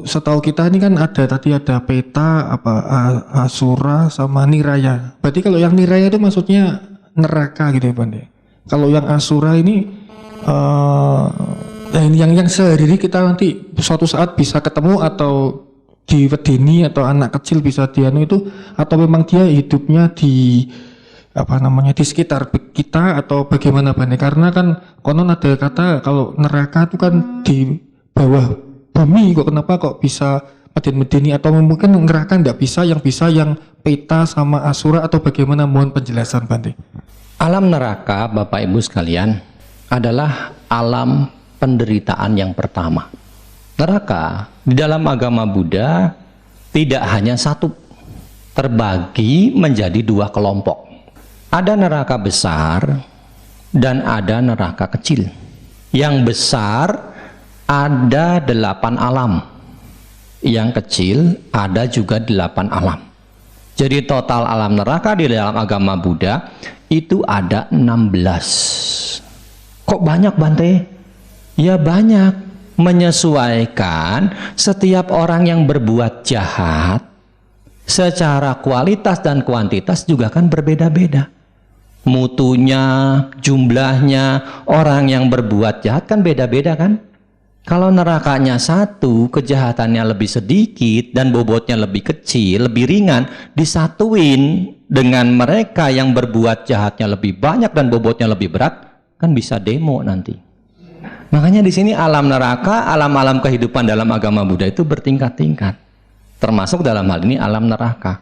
Setahu kita ini kan ada peta Asura sama Niraya. Berarti kalau yang Niraya itu maksudnya neraka gitu ya Bang. Kalau yang Asura ini yang sehari ini kita nanti suatu saat bisa ketemu atau diwedeni atau anak kecil bisa dianu itu, atau memang dia hidupnya di di sekitar kita atau bagaimana Bang? Karena kan konon ada kata kalau neraka itu kan di bawah bumi, kenapa kok bisa medeni atau mungkin neraka nggak bisa, yang peta sama Asura atau bagaimana, mohon penjelasan Bante. Alam neraka Bapak Ibu sekalian adalah alam penderitaan yang pertama. Neraka di dalam agama Buddha tidak hanya satu, terbagi menjadi dua kelompok. Ada neraka besar dan ada neraka kecil. Yang besar ada 8 alam, yang kecil ada juga 8 alam. Jadi total alam neraka di dalam agama Buddha itu ada 16. Kok banyak Bante? Ya banyak, menyesuaikan setiap orang yang berbuat jahat secara kualitas dan kuantitas juga kan berbeda-beda. Mutunya, jumlahnya, orang yang berbuat jahat kan beda-beda kan. Kalau nerakanya satu, kejahatannya lebih sedikit dan bobotnya lebih kecil, lebih ringan, disatuin dengan mereka yang berbuat jahatnya lebih banyak dan bobotnya lebih berat, kan bisa demo nanti. Makanya di sini alam neraka, alam-alam kehidupan dalam agama Buddha itu bertingkat-tingkat. Termasuk dalam hal ini alam neraka.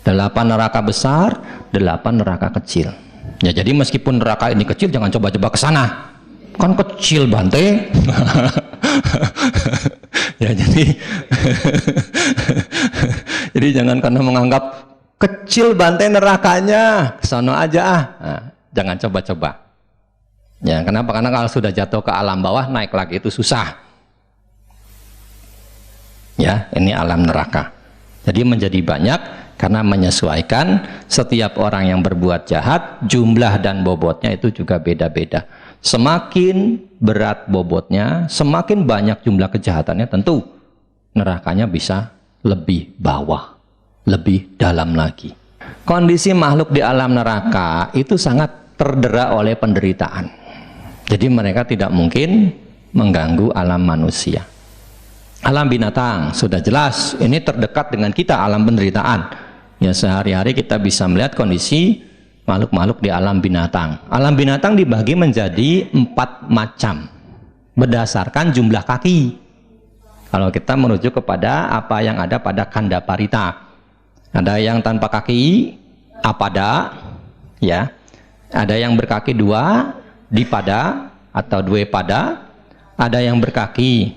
8 neraka besar, 8 neraka kecil. Ya jadi meskipun neraka ini kecil, jangan coba-coba ke sana. Kan kecil Bante. Ya jadi jangan karena menganggap kecil Bante nerakanya, sono aja nah, jangan coba-coba. Ya kenapa? Karena kalau sudah jatuh ke alam bawah, naik lagi itu susah. Ya ini alam neraka. Jadi menjadi banyak karena menyesuaikan setiap orang yang berbuat jahat, jumlah dan bobotnya itu juga beda-beda. Semakin berat bobotnya, semakin banyak jumlah kejahatannya, tentu nerakanya bisa lebih bawah, lebih dalam lagi. Kondisi makhluk di alam neraka itu sangat terdera oleh penderitaan. Jadi mereka tidak mungkin mengganggu alam manusia. Alam binatang sudah jelas, ini terdekat dengan kita, alam penderitaan. Ya sehari-hari kita bisa melihat kondisi makhluk-makhluk di alam binatang. Alam binatang dibagi menjadi 4 macam berdasarkan jumlah kaki. Kalau kita merujuk kepada apa yang ada pada Kanda Parita, ada yang tanpa kaki, apada, ya, ada yang berkaki 2, dipada atau 2 pada, ada yang berkaki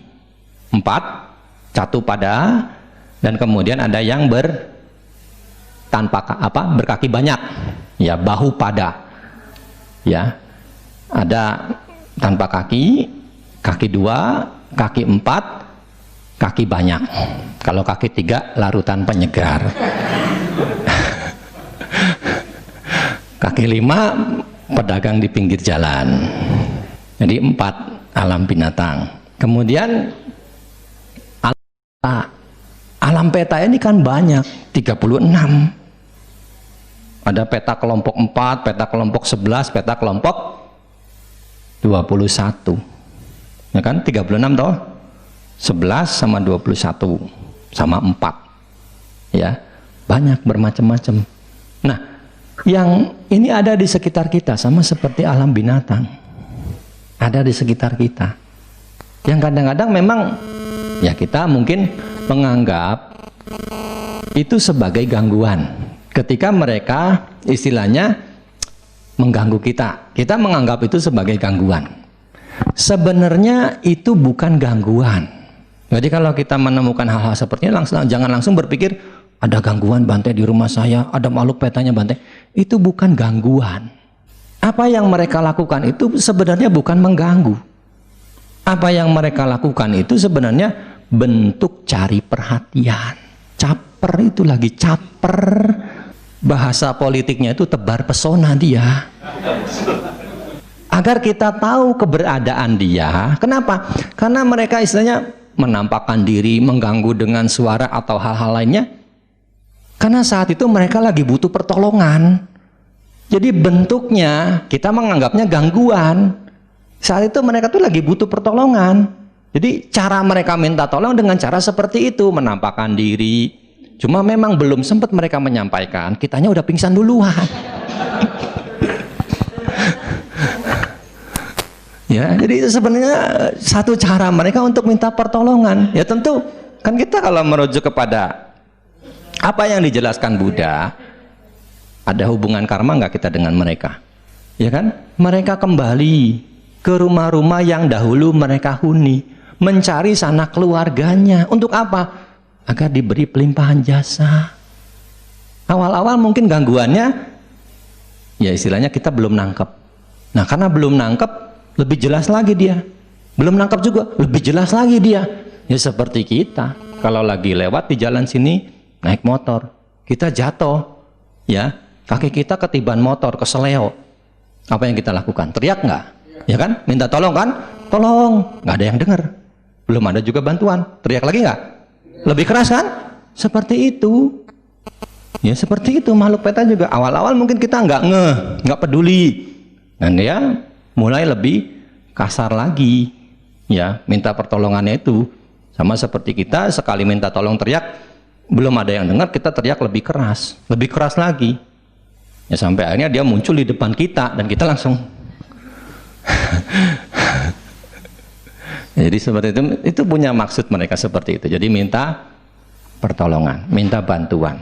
4, catu pada, dan kemudian ada yang berkaki banyak, ya, bahu pada, ya, ada tanpa kaki, kaki 2, kaki 4, kaki banyak. Kalau kaki 3 larutan penyegar. Kaki 5 pedagang di pinggir jalan. Jadi 4 alam binatang. Kemudian alam peta ini kan banyak, 36. Ada peta kelompok 4, peta kelompok 11, peta kelompok 21. Ya kan 36 toh? 11 sama 21 sama 4. Ya, banyak bermacam-macam. Nah, yang ini ada di sekitar kita sama seperti alam binatang. Ada di sekitar kita. Yang kadang-kadang memang ya kita mungkin menganggap itu sebagai gangguan. Ketika mereka istilahnya mengganggu kita, kita menganggap itu sebagai gangguan. Sebenarnya itu bukan gangguan. Jadi kalau kita menemukan hal-hal seperti ini, jangan langsung berpikir ada gangguan Bante di rumah saya, ada makhluk petanya Bante. Itu bukan gangguan. Apa yang mereka lakukan itu sebenarnya bukan mengganggu. Apa yang mereka lakukan itu sebenarnya bentuk cari perhatian. Caper itu lagi caper. Bahasa politiknya itu tebar pesona dia. Agar kita tahu keberadaan dia. Kenapa? Karena mereka istilahnya menampakkan diri, mengganggu dengan suara atau hal-hal lainnya? Karena saat itu mereka lagi butuh pertolongan. Jadi bentuknya kita menganggapnya gangguan. Saat itu mereka tuh lagi butuh pertolongan. Jadi cara mereka minta tolong dengan cara seperti itu, menampakkan diri. Cuma memang belum sempat mereka menyampaikan, kitanya udah pingsan duluan. Ya, jadi itu sebenarnya satu cara mereka untuk minta pertolongan. Ya tentu kan kita kalau merujuk kepada apa yang dijelaskan Buddha, ada hubungan karma nggak kita dengan mereka? Ya kan? Mereka kembali ke rumah-rumah yang dahulu mereka huni, mencari sanak keluarganya. Untuk apa? Agar diberi pelimpahan jasa. Awal-awal mungkin gangguannya, ya istilahnya kita belum nangkep. Nah karena belum nangkep, lebih jelas lagi dia. Belum nangkap juga, lebih jelas lagi dia. Ya seperti kita, kalau lagi lewat di jalan sini, naik motor, kita jatuh, ya, kaki kita ketiban motor, keseleo. Apa yang kita lakukan? Teriak nggak? Ya kan? Minta tolong kan? Tolong. Nggak ada yang dengar. Belum ada juga bantuan. Teriak lagi nggak? Lebih keras kan? Seperti itu. Ya seperti itu makhluk peta juga. Awal-awal mungkin kita nggak peduli. Dan dia mulai lebih kasar lagi, ya, minta pertolongannya itu. Sama seperti kita, sekali minta tolong teriak, belum ada yang dengar, kita teriak lebih keras lagi. Ya sampai akhirnya dia muncul di depan kita dan kita langsung jadi seperti itu punya maksud mereka seperti itu. Jadi minta pertolongan, minta bantuan.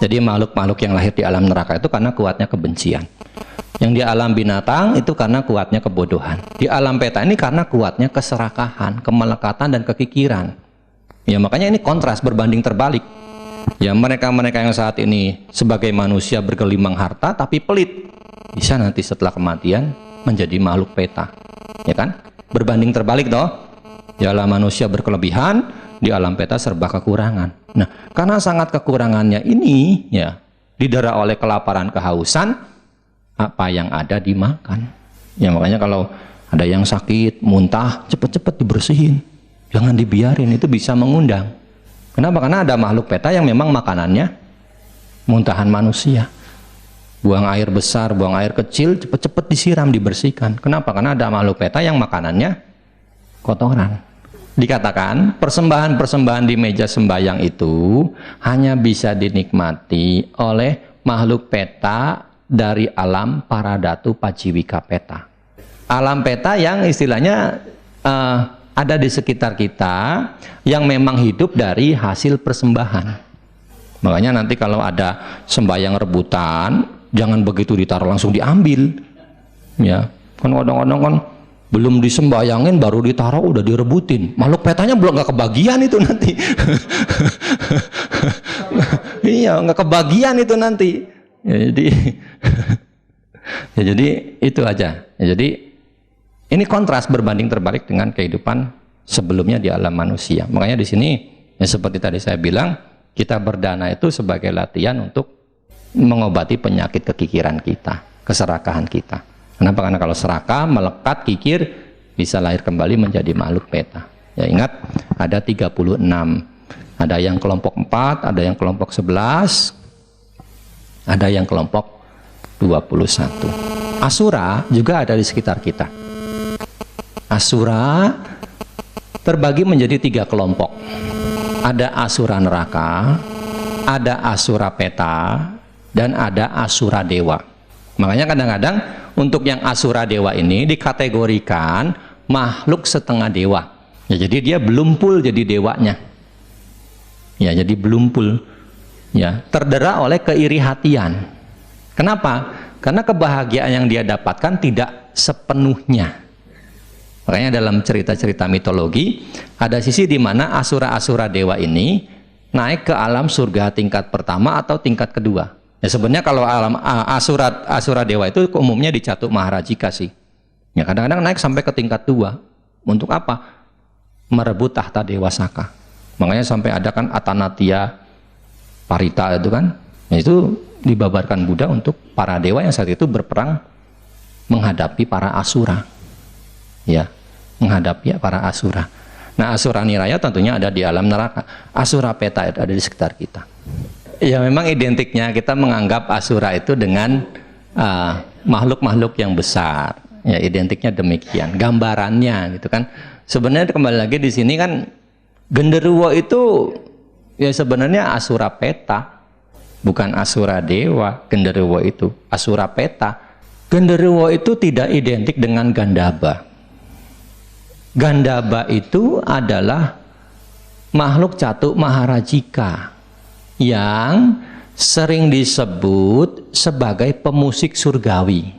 Jadi makhluk-makhluk yang lahir di alam neraka itu karena kuatnya kebencian. Yang di alam binatang itu karena kuatnya kebodohan. Di alam peta ini karena kuatnya keserakahan, kemelekatan dan kekikiran. Ya makanya ini kontras, berbanding terbalik. Ya mereka-mereka yang saat ini sebagai manusia bergelimang harta tapi pelit, bisa nanti setelah kematian menjadi makhluk peta. Ya kan? Berbanding terbalik toh. Di alam manusia berkelebihan, di alam peta serba kekurangan. Nah, karena sangat kekurangannya ini ya didera oleh kelaparan, kehausan, apa yang ada dimakan. Ya makanya kalau ada yang sakit, muntah, cepet-cepet dibersihin. Jangan dibiarin, itu bisa mengundang. Kenapa? Karena ada makhluk peta yang memang makanannya muntahan manusia. Buang air besar, buang air kecil, cepet-cepet disiram, dibersihkan. Kenapa? Karena ada makhluk peta yang makanannya kotoran. Dikatakan persembahan-persembahan di meja sembahyang itu hanya bisa dinikmati oleh makhluk peta dari alam paradatu paciwika peta. Alam peta yang istilahnya ada di sekitar kita, yang memang hidup dari hasil persembahan. Makanya nanti kalau ada sembahyang rebutan, jangan begitu ditaruh langsung diambil. Ya, kan kadang-kadang kan belum disembayangin baru ditaruh udah direbutin. Makhluk petanya belum nggak kebagian itu nanti. Iya, nggak kebagian itu nanti. Ya, jadi itu aja. Ya, jadi ini kontras, berbanding terbalik dengan kehidupan sebelumnya di alam manusia. Makanya di sini ya seperti tadi saya bilang, kita berdana itu sebagai latihan untuk mengobati penyakit kekikiran kita, keserakahan kita. Kenapa? Karena kalau serakah, melekat, kikir, bisa lahir kembali menjadi makhluk peta. Ya ingat, ada 36. Ada yang kelompok 4, ada yang kelompok 11, ada yang kelompok 21. Asura juga ada di sekitar kita. Asura terbagi menjadi 3 kelompok. Ada asura neraka, ada asura peta, dan ada asura dewa. Makanya kadang-kadang untuk yang asura dewa ini dikategorikan makhluk setengah dewa. Ya, jadi dia belum full jadi dewanya. Ya, jadi belum full. Ya, terdera oleh keiri hatian. Kenapa? Karena kebahagiaan yang dia dapatkan tidak sepenuhnya. Makanya dalam cerita-cerita mitologi ada sisi di mana asura-asura dewa ini naik ke alam surga tingkat pertama atau tingkat kedua. Ya sebenarnya kalau alam asura dewa itu umumnya di Catuk Maharajika sih. Ya kadang-kadang naik sampai ke tingkat 2. Untuk apa? Merebut tahta Dewa Saka. Makanya sampai ada kan Atanatya Parita itu kan. Ya, itu dibabarkan Buddha untuk para dewa yang saat itu berperang menghadapi para asura. Ya, menghadapi para asura. Nah, Asura Niraya tentunya ada di alam neraka. Asura Peta ada di sekitar kita. Ya memang identiknya kita menganggap Asura itu dengan makhluk-makhluk yang besar. Ya identiknya demikian. Gambarannya gitu kan. Sebenarnya kembali lagi di sini kan genderuwo itu ya sebenarnya Asura Peta, bukan Asura Dewa. Genderuwo itu Asura Peta. Genderuwo itu tidak identik dengan Gandaba. Gandaba itu adalah makhluk Catuk Maharajika yang sering disebut sebagai pemusik surgawi.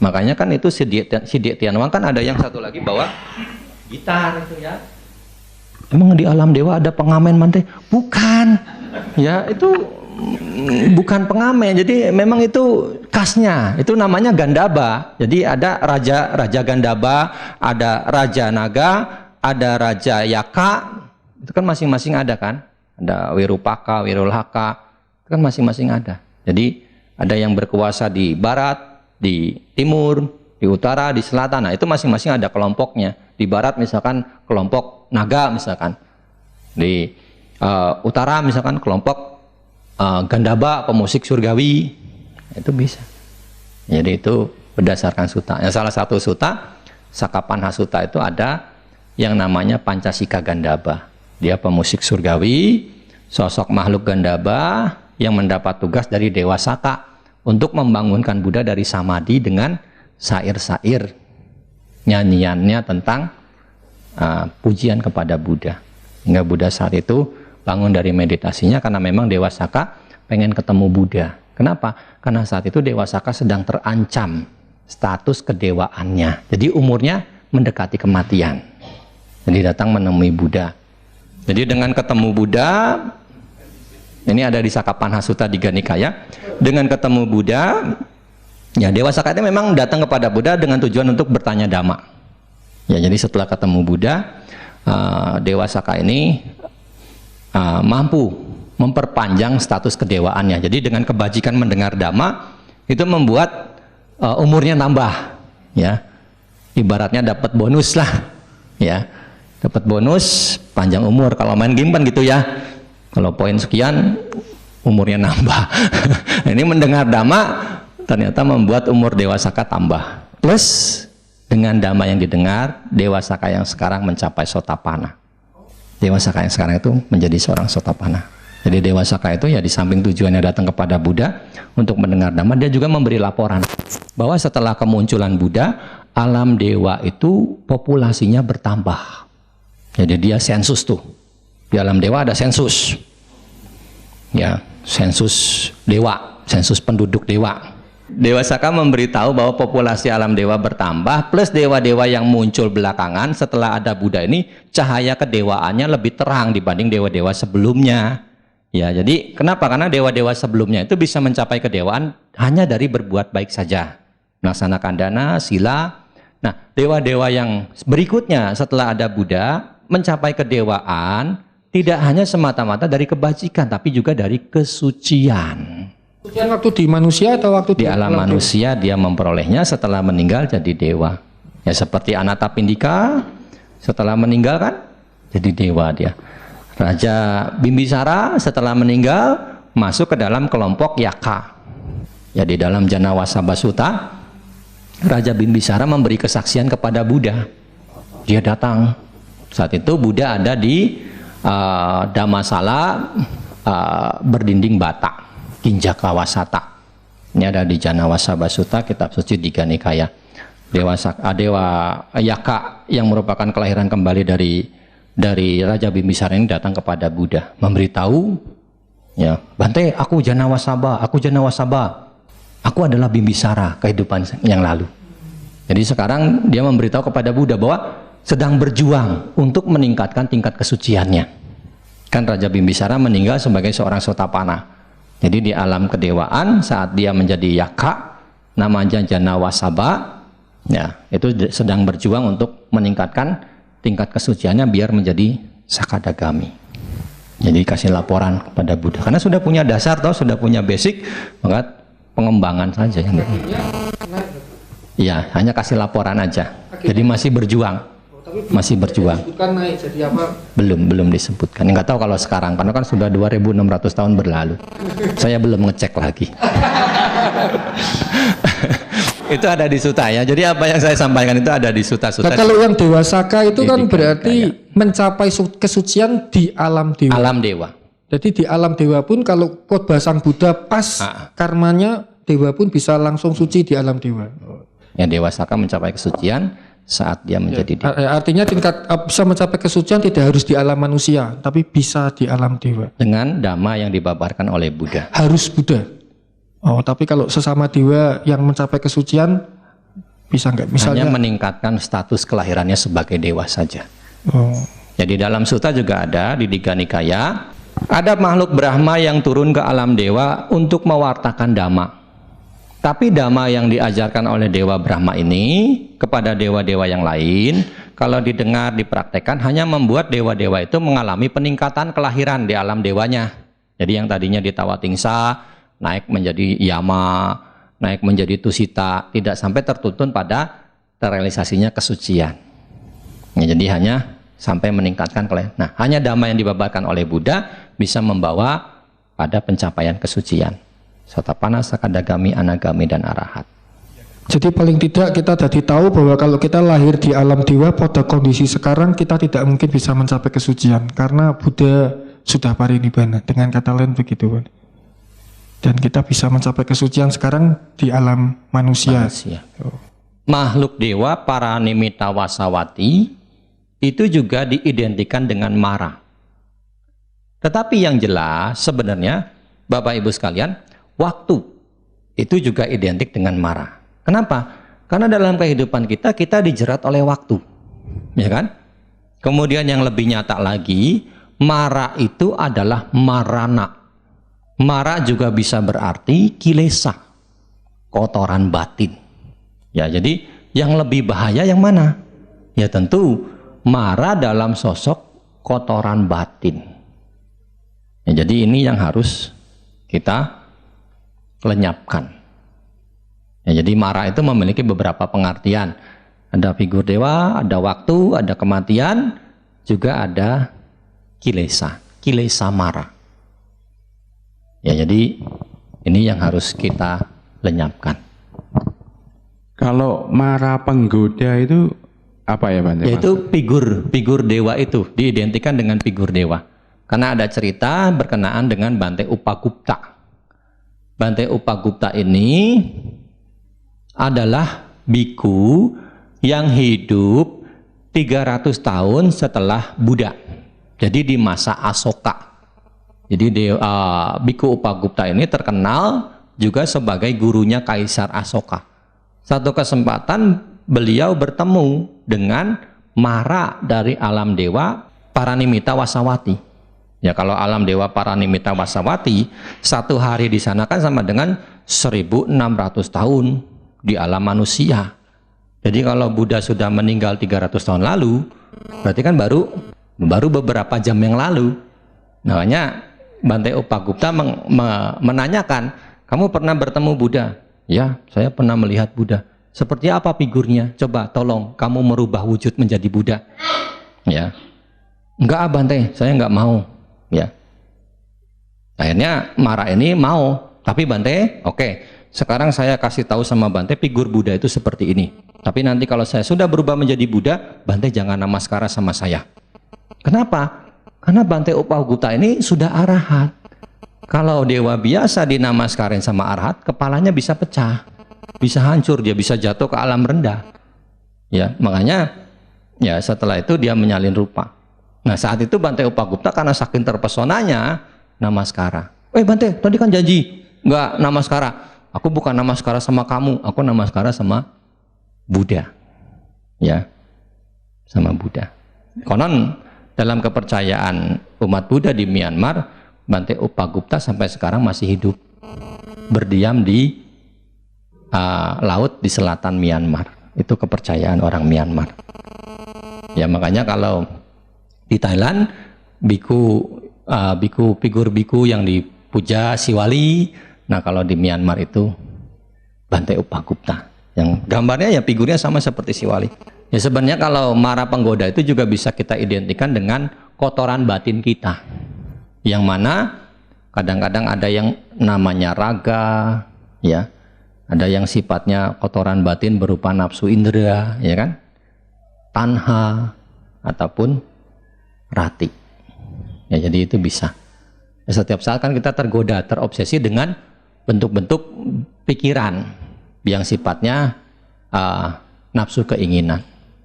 Makanya kan itu Sidik Tianwang kan ada yang satu lagi bawa gitar itu ya. Emang di alam dewa ada pengamen mantai? Bukan. Ya, itu bukan pengamen. Jadi memang itu khasnya. Itu namanya Gandaba. Jadi ada raja Gandaba, ada raja naga, ada raja Yaka. Itu kan masing-masing ada kan? Ada Wirupaka, Wirulhaka. Itu kan masing-masing ada. Jadi ada yang berkuasa di barat, di timur, di utara, di selatan. Nah, itu masing-masing ada kelompoknya. Di barat misalkan kelompok naga misalkan. Di utara misalkan kelompok Gandaba, pemusik surgawi. Itu bisa. Jadi itu berdasarkan suta. Yang salah satu suta, Sakapan Hasuta itu ada yang namanya Pancasika Gandaba. Dia pemusik surgawi, sosok makhluk Gandaba yang mendapat tugas dari Dewa Saka untuk membangunkan Buddha dari samadhi dengan syair-syair nyanyiannya tentang pujian kepada Buddha. Hingga Buddha saat itu bangun dari meditasinya karena memang Dewa Saka pengen ketemu Buddha. Kenapa? Karena saat itu Dewa Saka sedang terancam status kedewaannya. Jadi umurnya mendekati kematian. Jadi datang menemui Buddha. Jadi dengan ketemu Buddha, ini ada di Sakapan Hasuta Digha Nikaya. Dengan ketemu Buddha, ya Dewa Saka itu memang datang kepada Buddha dengan tujuan untuk bertanya dhamma. Ya, jadi setelah ketemu Buddha, Dewa Saka ini mampu memperpanjang status kedewaannya. Jadi dengan kebajikan mendengar dhamma itu membuat umurnya nambah. Ya, ibaratnya dapat bonus lah. Ya, dapat bonus panjang umur. Kalau main game kan gitu ya. Kalau poin sekian umurnya nambah. Ini mendengar dhamma ternyata membuat umur Dewa Saka tambah. Plus dengan dhamma yang didengar, Dewa Saka yang sekarang mencapai Sotapanna. Dewa Saka yang sekarang itu menjadi seorang Sotapanna. Jadi Dewa Saka itu ya di samping tujuannya datang kepada Buddha untuk mendengar dhamma, dia juga memberi laporan bahwa setelah kemunculan Buddha, alam dewa itu populasinya bertambah. Jadi dia sensus tuh. Di alam dewa ada sensus. Ya, sensus dewa, sensus penduduk dewa. Dewa Saka memberitahu bahwa populasi alam dewa bertambah, plus dewa-dewa yang muncul belakangan setelah ada Buddha ini, cahaya kedewaannya lebih terang dibanding dewa-dewa sebelumnya. Ya, jadi kenapa? Karena dewa-dewa sebelumnya itu bisa mencapai kedewaan hanya dari berbuat baik saja. Melaksanakan dana, sila. Nah, dewa-dewa yang berikutnya setelah ada Buddha, mencapai kedewaan tidak hanya semata-mata dari kebajikan, tapi juga dari kesucian. Kesucian waktu di manusia atau waktu di alam manusia dia memperolehnya setelah meninggal jadi dewa. Ya seperti Anathapindika setelah meninggal kan jadi dewa dia. Raja Bimbisara setelah meninggal masuk ke dalam kelompok Yaka. Ya di dalam Janawasabha Sutta Raja Bimbisara memberi kesaksian kepada Buddha. Dia datang. Saat itu Buddha ada di Dhammasala berdinding bata, Kinjakawasata. Ini ada di Janawasabha Sutta, kitab suci Digha Nikaya. Dewa Yaka yang merupakan kelahiran kembali dari Raja Bimbisara ini datang kepada Buddha, memberitahu, ya, Bante, aku Janawasabha, aku adalah Bimbisara kehidupan yang lalu. Jadi sekarang dia memberitahu kepada Buddha bahwa sedang berjuang untuk meningkatkan tingkat kesuciannya. Kan Raja Bimbisara meninggal sebagai seorang Sotapanna. Jadi di alam kedewaan saat dia menjadi Yaka, namanya Janawasabha, ya, itu sedang berjuang untuk meningkatkan tingkat kesuciannya biar menjadi Sakadagami. Jadi kasih laporan kepada Buddha. Karena sudah punya dasar atau sudah punya basic, maka pengembangan saja yang ya, hanya kasih laporan aja. Jadi masih berjuang. masih berjuang. Bukan naik jadi apa? Belum disebutkan. Nggak tahu kalau sekarang, karena kan sudah 2.600 tahun berlalu. Saya belum ngecek lagi. Itu ada di suta ya. Jadi apa yang saya sampaikan itu ada di suta-suta. Nah, kalau yang Dewa Saka itu kan Didikan berarti kaya. mencapai kesucian di alam dewa. Alam dewa. Jadi di alam dewa pun kalau khotbah sang Buddha pas karmanya, dewa pun bisa langsung suci di alam dewa. Yang Dewa Saka mencapai kesucian saat dia menjadi dewa. Artinya tingkat bisa mencapai kesucian tidak harus di alam manusia, tapi bisa di alam dewa. Dengan dhamma yang dibabarkan oleh Buddha. Harus Buddha. Oh, tapi kalau sesama dewa yang mencapai kesucian bisa nggak? Misalnya Hanya meningkatkan status kelahirannya sebagai dewa saja. Oh. Jadi dalam suta juga ada di Digha Nikaya, ada makhluk Brahma yang turun ke alam dewa untuk mewartakan dhamma. Tapi dhamma yang diajarkan oleh Dewa Brahma ini kepada dewa-dewa yang lain, kalau didengar, dipraktekkan, hanya membuat dewa-dewa itu mengalami peningkatan kelahiran di alam dewanya. Jadi yang tadinya di Tawatingsa, naik menjadi Yama, naik menjadi Tusita, tidak sampai tertuntun pada terrealisasinya kesucian. Ya, jadi hanya sampai meningkatkan kelahiran. Nah, hanya dhamma yang dibabarkan oleh Buddha bisa membawa pada pencapaian kesucian. Sotapana, Sakadagami, Anagami, dan Arahat. Jadi paling tidak kita jadi tahu bahwa kalau kita lahir di alam dewa pada kondisi sekarang kita tidak mungkin bisa mencapai kesucian karena Buddha sudah parinibbana, dengan kata lain begitu kan. Dan kita bisa mencapai kesucian sekarang di alam manusia. Makhluk dewa para nimitta wasawati itu juga diidentikan dengan Mara. Tetapi yang jelas sebenarnya Bapak Ibu sekalian, waktu itu juga identik dengan Mara. Kenapa? Karena dalam kehidupan kita dijerat oleh waktu, ya kan? Kemudian yang lebih nyata lagi, Mara itu adalah marana. Mara juga bisa berarti kilesa, kotoran batin. Ya, jadi yang lebih bahaya yang mana? Ya tentu Mara dalam sosok kotoran batin. Ya, jadi ini yang harus kita lenyapkan. Ya, jadi Mara itu memiliki beberapa pengertian. Ada figur dewa, ada waktu, ada kematian, juga ada kilesa, kilesa Mara. Ya, jadi ini yang harus kita lenyapkan. Kalau Mara penggoda itu apa ya Bante? Yaitu figur dewa itu diidentikan dengan figur dewa. Karena ada cerita berkenaan dengan Bante Upagupta. Bante Upagupta ini adalah biku yang hidup 300 tahun setelah Buddha. Jadi di masa Asoka. Jadi biku Upagupta ini terkenal juga sebagai gurunya Kaisar Asoka. Satu kesempatan beliau bertemu dengan Mara dari alam dewa Paranimitta Wasawati. Ya, kalau alam dewa Paranimitta Wasawati, satu hari di sana kan sama dengan 1.600 tahun di alam manusia. Jadi kalau Buddha sudah meninggal 300 tahun lalu, berarti kan baru beberapa jam yang lalu. Makanya Bante Upagupta menanyakan, kamu pernah bertemu Buddha? Ya, saya pernah melihat Buddha. Seperti apa figurnya? Coba tolong kamu merubah wujud menjadi Buddha. Ya, enggak Bante, saya enggak mau. Ya, akhirnya Mara ini mau, tapi Bante, oke, sekarang saya kasih tahu sama Bante figur Buddha itu seperti ini. Tapi nanti kalau saya sudah berubah menjadi Buddha, Bante jangan namaskara sama saya. Kenapa? Karena Bante Upagupta ini sudah arahat. Kalau dewa biasa dinamaskarin sama arahat, kepalanya bisa pecah, bisa hancur, dia bisa jatuh ke alam rendah. Ya, makanya ya setelah itu dia menyalin rupa. Nah, saat itu Bante Upagupta karena saking terpesonanya namaskara. Bante, tadi kan janji nggak namaskara. Aku bukan namaskara sama kamu, aku namaskara sama Buddha. Ya, sama Buddha. Konon dalam kepercayaan umat Buddha di Myanmar, Bante Upagupta sampai sekarang masih hidup, berdiam di laut di selatan Myanmar. Itu kepercayaan orang Myanmar. Ya, makanya kalau di Thailand figur biku yang dipuja Siwali. Nah, kalau di Myanmar itu Bante Upagupta, yang gambarnya ya figurnya sama seperti Siwali. Ya sebenarnya kalau mara penggoda itu juga bisa kita identikan dengan kotoran batin kita. Yang mana kadang-kadang ada yang namanya raga, ya. Ada yang sifatnya kotoran batin berupa nafsu indera, ya kan? Tanha ataupun rati. Ya jadi itu bisa. Ya, setiap saat kan kita tergoda, terobsesi dengan bentuk-bentuk pikiran yang sifatnya nafsu keinginan.